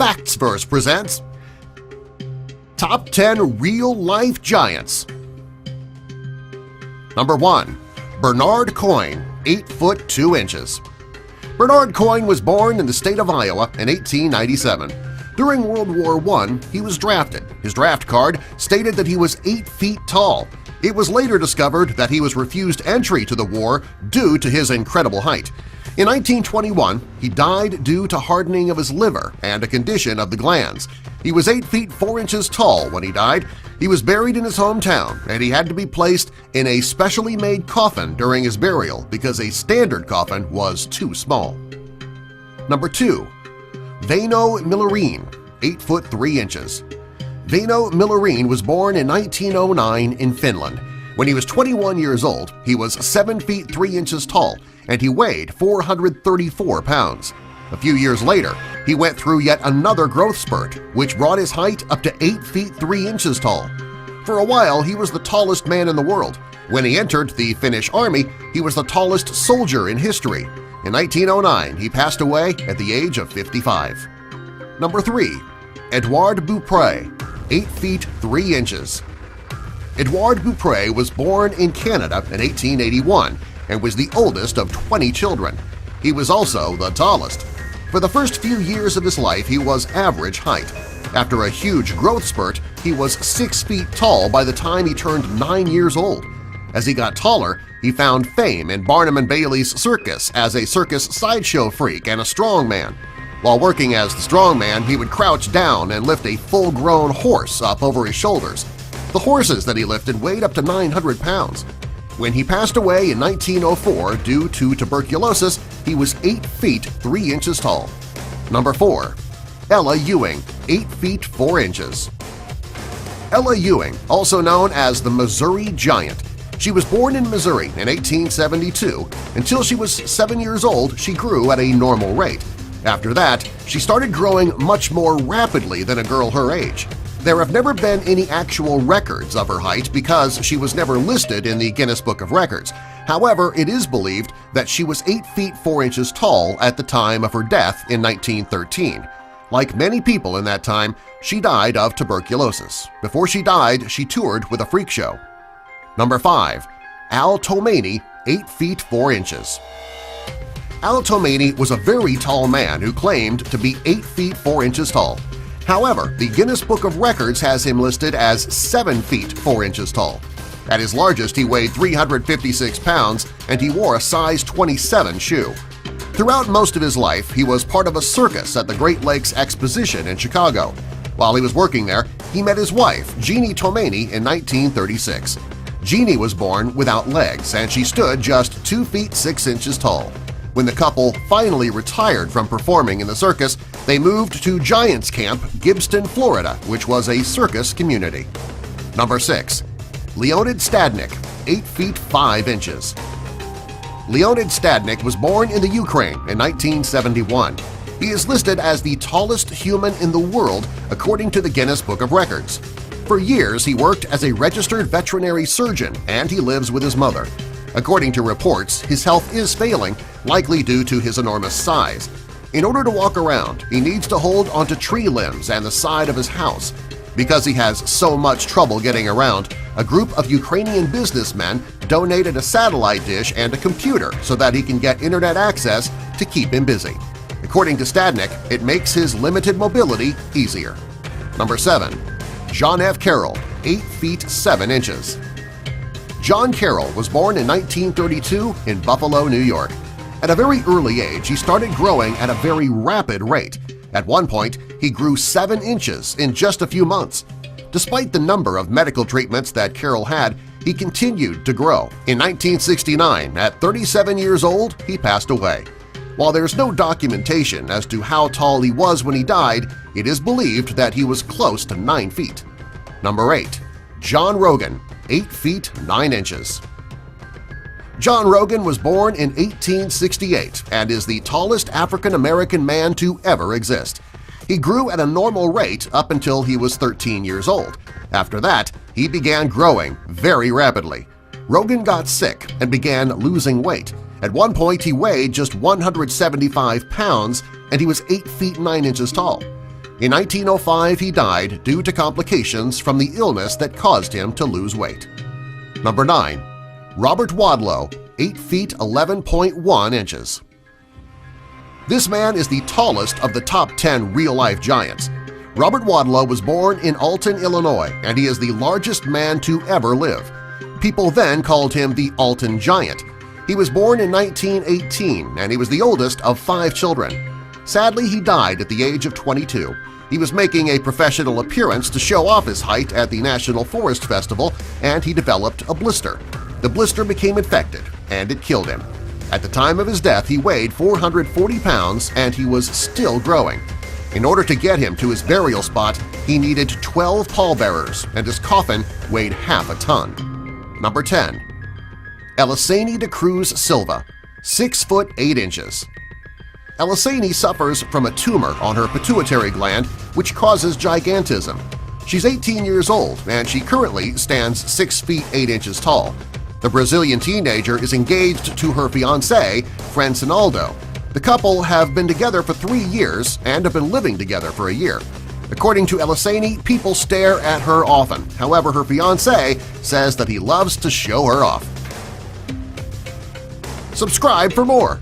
Facts Verse presents Top 10 Real-Life Giants. Number 1. Bernard Coyne, 8 foot 2 inches. Bernard Coyne was born in the state of Iowa in 1897. During World War I, he was drafted. His draft card stated that he was 8 feet tall. It was later discovered that he was refused entry to the war due to his incredible height. In 1921, he died due to hardening of his liver and a condition of the glands. He was 8 feet 4 inches tall when he died. He was buried in his hometown, and he had to be placed in a specially made coffin during his burial because a standard coffin was too small. Number 2. Väinö Mylläriin, 8 foot 3 inches. Väinö Mylläriin was born in 1909 in Finland. When he was 21 years old, he was 7 feet 3 inches tall, and he weighed 434 pounds. A few years later, he went through yet another growth spurt, which brought his height up to 8 feet 3 inches tall. For a while, he was the tallest man in the world. When he entered the Finnish army, he was the tallest soldier in history. In 1909, he passed away at the age of 55. Number 3. Edouard Beaupré, 8 feet 3 inches. Edouard Beaupré was born in Canada in 1881 and was the oldest of 20 children. He was also the tallest. For the first few years of his life, he was average height. After a huge growth spurt, he was 6 feet tall by the time he turned 9 years old. As he got taller, he found fame in Barnum & Bailey's circus as a circus sideshow freak and a strongman. While working as the strongman, he would crouch down and lift a full-grown horse up over his shoulders. The horses that he lifted weighed up to 900 pounds. When he passed away in 1904 due to tuberculosis, he was 8 feet 3 inches tall. Number 4. Ella Ewing, 8 feet 4 inches. Ella Ewing, also known as the Missouri Giant. She was born in Missouri in 1872. Until she was 7 years old, she grew at a normal rate. After that, she started growing much more rapidly than a girl her age. There have never been any actual records of her height because she was never listed in the Guinness Book of Records. However, it is believed that she was 8 feet 4 inches tall at the time of her death in 1913. Like many people in that time, she died of tuberculosis. Before she died, she toured with a freak show. Number 5. Al Tomaini, 8 feet 4 inches. Al Tomaini was a very tall man who claimed to be 8 feet 4 inches tall. However, the Guinness Book of Records has him listed as 7 feet 4 inches tall. At his largest, he weighed 356 pounds and he wore a size 27 shoe. Throughout most of his life, he was part of a circus at the Great Lakes Exposition in Chicago. While he was working there, he met his wife, Jeannie Tomaini, in 1936. Jeannie was born without legs and she stood just 2 feet 6 inches tall. When the couple finally retired from performing in the circus, they moved to Giants Camp, Gibbston, Florida, which was a circus community. Number 6. Leonid Stadnik, 8 feet 5 inches. Leonid Stadnik was born in the Ukraine in 1971. He is listed as the tallest human in the world according to the Guinness Book of Records. For years, he worked as a registered veterinary surgeon and he lives with his mother. According to reports, his health is failing, likely due to his enormous size. In order to walk around, he needs to hold onto tree limbs and the side of his house. Because he has so much trouble getting around, a group of Ukrainian businessmen donated a satellite dish and a computer so that he can get internet access to keep him busy. According to Stadnik, it makes his limited mobility easier. Number 7. John F. Carroll, 8 feet 7 inches. John Carroll was born in 1932 in Buffalo, New York. At a very early age, he started growing at a very rapid rate. At one point, he grew 7 inches in just a few months. Despite the number of medical treatments that Carroll had, he continued to grow. In 1969, at 37 years old, he passed away. While there's no documentation as to how tall he was when he died, it is believed that he was close to 9 feet. Number 8. John Rogan, 8 feet 9 inches. John Rogan was born in 1868 and is the tallest African-American man to ever exist. He grew at a normal rate up until he was 13 years old. After that, he began growing very rapidly. Rogan got sick and began losing weight. At one point, he weighed just 175 pounds and he was 8 feet 9 inches tall. In 1905, he died due to complications from the illness that caused him to lose weight. Number 9. Robert Wadlow, 8 feet 11.1 inches. This man is the tallest of the top 10 real-life giants. Robert Wadlow was born in Alton, Illinois, and he is the largest man to ever live. People then called him the Alton Giant. He was born in 1918, and he was the oldest of 5 children. Sadly, he died at the age of 22. He was making a professional appearance to show off his height at the National Forest Festival, and he developed a blister. The blister became infected, and it killed him. At the time of his death, he weighed 440 pounds, and he was still growing. In order to get him to his burial spot, he needed 12 pallbearers, and his coffin weighed half a ton. Number 10. Elisane de Cruz Silva, 6 foot 8 inches. Elisane suffers from a tumor on her pituitary gland which causes gigantism. She's 18 years old and she currently stands 6 feet 8 inches tall. The Brazilian teenager is engaged to her fiancé, Francinaldo. The couple have been together for 3 years and have been living together for a year. According to Elisane, people stare at her often. However, her fiancé says that he loves to show her off. Subscribe for more!